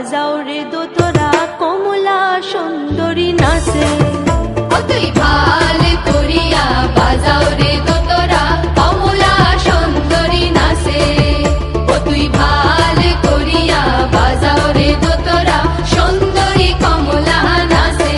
বাজাও রে দোতরা কমলা সুন্দরী নাচে। ও তুই ভাল করিয়া বাজাও রে দোতরা কমলা সুন্দরী নাচে। ও তুই ভাল করিয়া বাজাও রে দোতরা সুন্দরী কমলা নাচে।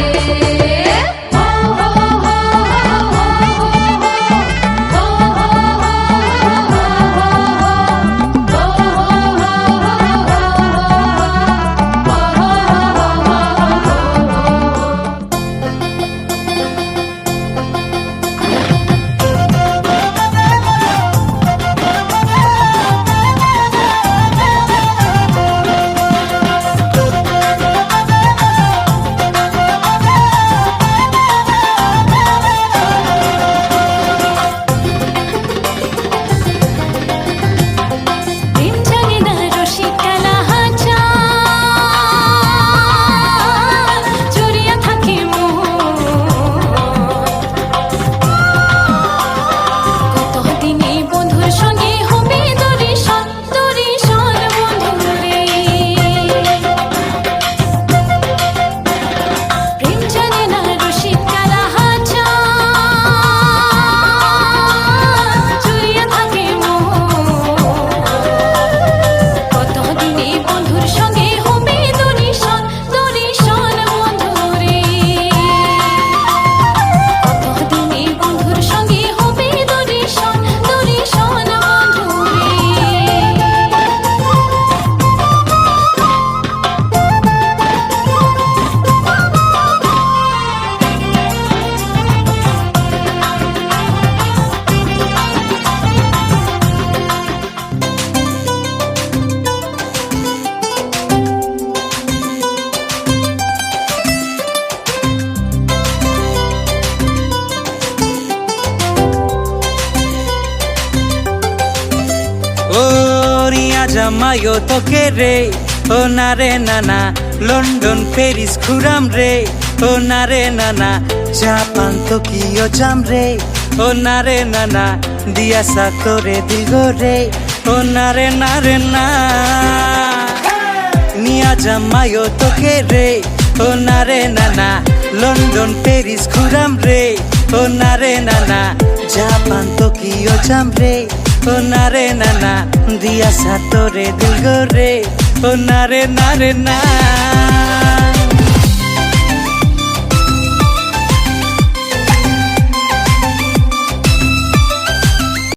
জামাইও তোকে রে ও না রে নানা, লন্ডন প্যারিস ঘুরাম রে ও না রে নানা, জাপান তোকিও যাম রে ও না রে নানা, দিয়া সাতরে দিল রে ও না রে না রে না। নিয়া জামাইও তোকে রে ও না রে নানা, লন্ডন প্যারিস ঘুরাম রে ও না রে নানা, জাপান তোকিও যাম রে ও না রে নানা, দিয়া সাতরে দিল রে ও না রে না রে না।